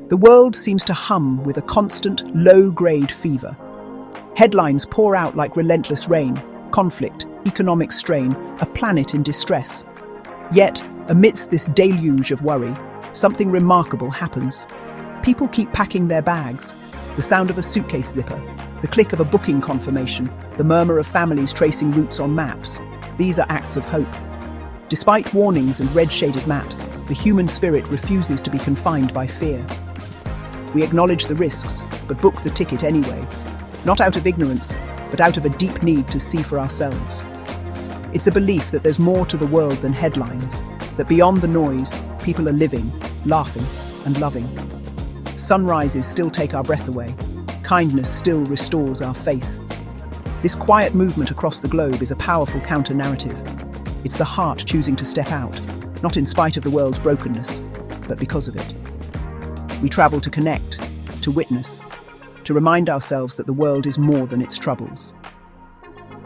The world seems to hum with a constant, low-grade fever. Headlines pour out like relentless rain: conflict, economic strain, a planet in distress. Yet, amidst this deluge of worry, something remarkable happens. People keep packing their bags. The sound of a suitcase zipper, the click of a booking confirmation, the murmur of families tracing routes on maps. These are acts of hope. Despite warnings and red-shaded maps, the human spirit refuses to be confined by fear. We acknowledge the risks, but book the ticket anyway. Not out of ignorance, but out of a deep need to see for ourselves. It's a belief that there's more to the world than headlines, that beyond the noise, people are living, laughing, and loving. Sunrises still take our breath away. Kindness still restores our faith. This quiet movement across the globe is a powerful counter-narrative. It's the heart choosing to step out, not in spite of the world's brokenness, but because of it. We travel to connect, to witness, to remind ourselves that the world is more than its troubles.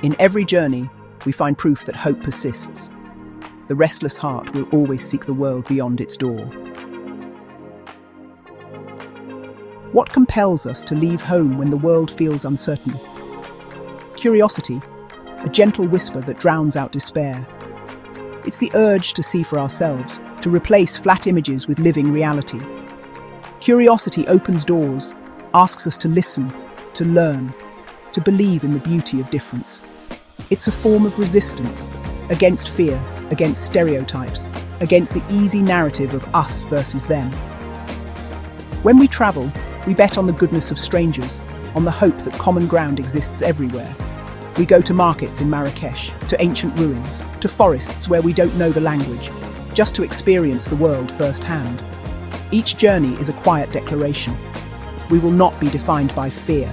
In every journey, we find proof that hope persists. The restless heart will always seek the world beyond its door. What compels us to leave home when the world feels uncertain? Curiosity, a gentle whisper that drowns out despair. It's the urge to see for ourselves, to replace flat images with living reality. Curiosity opens doors, asks us to listen, to learn, to believe in the beauty of difference. It's a form of resistance against fear, against stereotypes, against the easy narrative of us versus them. When we travel, we bet on the goodness of strangers, on the hope that common ground exists everywhere. We go to markets in Marrakesh, to ancient ruins, to forests where we don't know the language, just to experience the world firsthand. Each journey is a quiet declaration. We will not be defined by fear.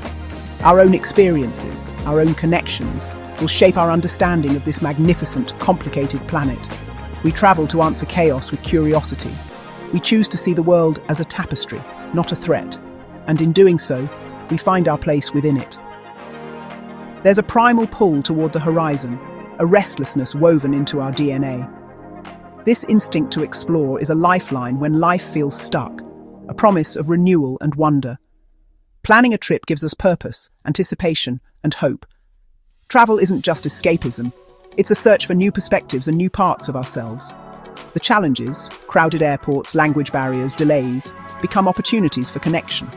Our own experiences, our own connections, will shape our understanding of this magnificent, complicated planet. We travel to answer chaos with curiosity. We choose to see the world as a tapestry, not a threat. And in doing so, we find our place within it. There's a primal pull toward the horizon, a restlessness woven into our DNA. This instinct to explore is a lifeline when life feels stuck, a promise of renewal and wonder. Planning a trip gives us purpose, anticipation, and hope. Travel isn't just escapism, it's a search for new perspectives and new parts of ourselves. The challenges, crowded airports, language barriers, delays, become opportunities for connection.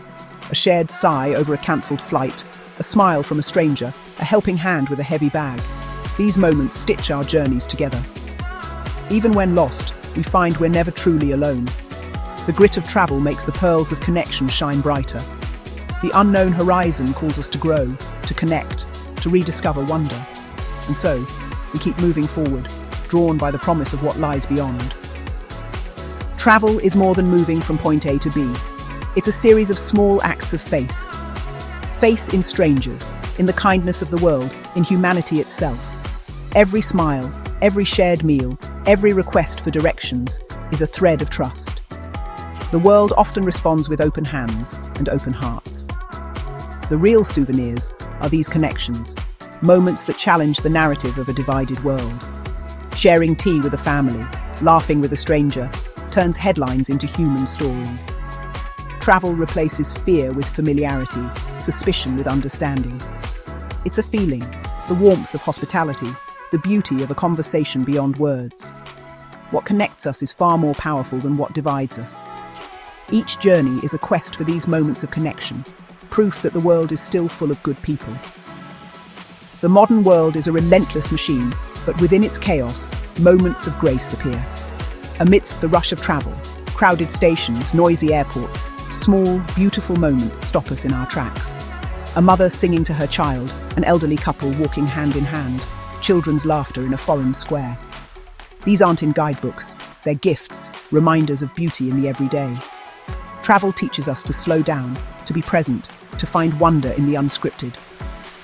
A shared sigh over a cancelled flight, a smile from a stranger, a helping hand with a heavy bag. These moments stitch our journeys together. Even when lost, we find we're never truly alone. The grit of travel makes the pearls of connection shine brighter. The unknown horizon calls us to grow, to connect, to rediscover wonder. And so, we keep moving forward, drawn by the promise of what lies beyond. Travel is more than moving from point A to B. It's a series of small acts of faith. Faith in strangers, in the kindness of the world, in humanity itself. Every smile, every shared meal, every request for directions is a thread of trust. The world often responds with open hands and open hearts. The real souvenirs are these connections, moments that challenge the narrative of a divided world. Sharing tea with a family, laughing with a stranger, turns headlines into human stories. Travel replaces fear with familiarity, suspicion with understanding. It's a feeling, the warmth of hospitality, the beauty of a conversation beyond words. What connects us is far more powerful than what divides us. Each journey is a quest for these moments of connection, proof that the world is still full of good people. The modern world is a relentless machine, but within its chaos, moments of grace appear. Amidst the rush of travel, crowded stations, noisy airports, small, beautiful moments stop us in our tracks. A mother singing to her child, an elderly couple walking hand in hand, children's laughter in a foreign square. These aren't in guidebooks, they're gifts, reminders of beauty in the everyday. Travel teaches us to slow down, to be present, to find wonder in the unscripted.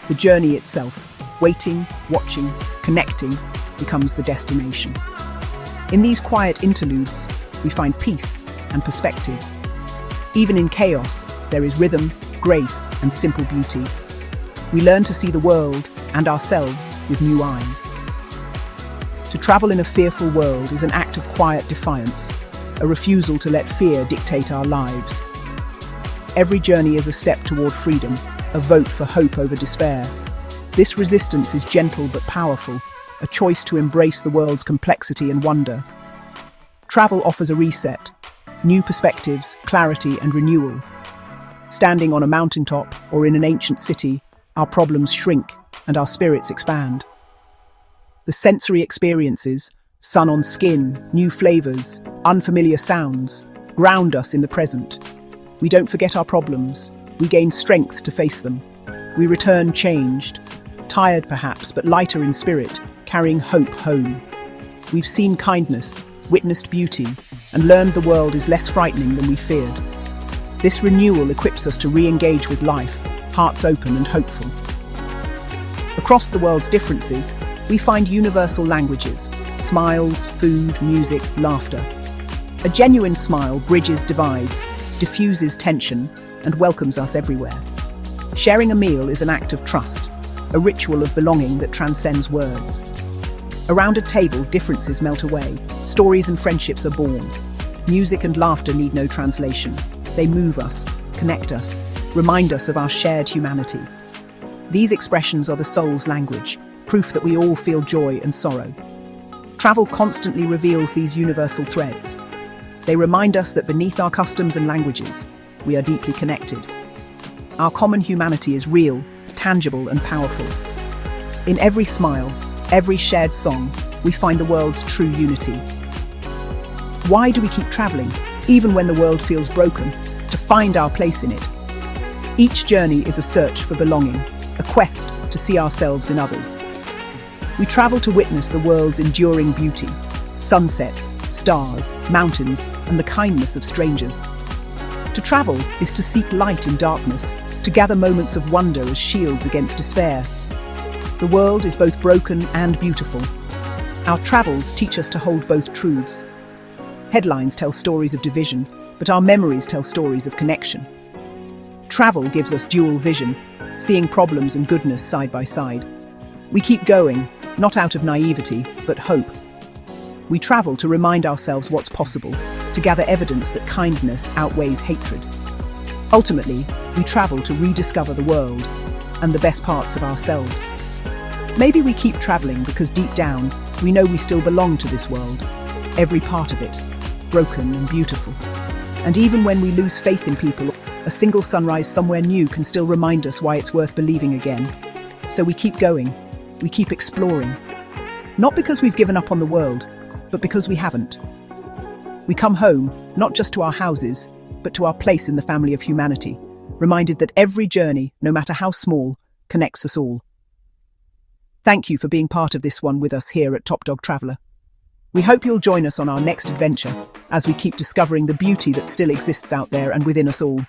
The journey itself, waiting, watching, connecting, becomes the destination. In these quiet interludes, we find peace and perspective. Even in chaos, there is rhythm, grace, and simple beauty. We learn to see the world and ourselves with new eyes. To travel in a fearful world is an act of quiet defiance, a refusal to let fear dictate our lives. Every journey is a step toward freedom, a vote for hope over despair. This resistance is gentle but powerful, a choice to embrace the world's complexity and wonder. Travel offers a reset, new perspectives, clarity and renewal. Standing on a mountaintop or in an ancient city, our problems shrink and our spirits expand. The sensory experiences, sun on skin, new flavors, unfamiliar sounds, ground us in the present. We don't forget our problems. We gain strength to face them. We return changed, tired perhaps, but lighter in spirit, carrying hope home. We've seen kindness, witnessed beauty, and learned the world is less frightening than we feared. This renewal equips us to re-engage with life, hearts open and hopeful. Across the world's differences, we find universal languages: smiles, food, music, laughter. A genuine smile bridges divides, diffuses tension, and welcomes us everywhere. Sharing a meal is an act of trust, a ritual of belonging that transcends words. Around a table, differences melt away, stories and friendships are born. Music and laughter need no translation. They move us, connect us, remind us of our shared humanity. These expressions are the soul's language, proof that we all feel joy and sorrow. Travel constantly reveals these universal threads. They remind us that beneath our customs and languages, we are deeply connected. Our common humanity is real, tangible and powerful. In every smile, every shared song, we find the world's true unity. Why do we keep traveling, even when the world feels broken? To find our place in it. Each journey is a search for belonging, a quest to see ourselves in others. We travel to witness the world's enduring beauty, sunsets, stars, mountains, and the kindness of strangers. To travel is to seek light in darkness, to gather moments of wonder as shields against despair. The world is both broken and beautiful. Our travels teach us to hold both truths. Headlines tell stories of division, but our memories tell stories of connection. Travel gives us dual vision, seeing problems and goodness side by side. We keep going, not out of naivety, but hope. We travel to remind ourselves what's possible, to gather evidence that kindness outweighs hatred. Ultimately, we travel to rediscover the world and the best parts of ourselves. Maybe we keep traveling because deep down, we know we still belong to this world, every part of it, broken and beautiful. And even when we lose faith in people, a single sunrise somewhere new can still remind us why it's worth believing again. So we keep going, we keep exploring. Not because we've given up on the world, but because we haven't. We come home, not just to our houses, but to our place in the family of humanity, reminded that every journey, no matter how small, connects us all. Thank you for being part of this one with us here at Top Dog Traveller. We hope you'll join us on our next adventure as we keep discovering the beauty that still exists out there and within us all.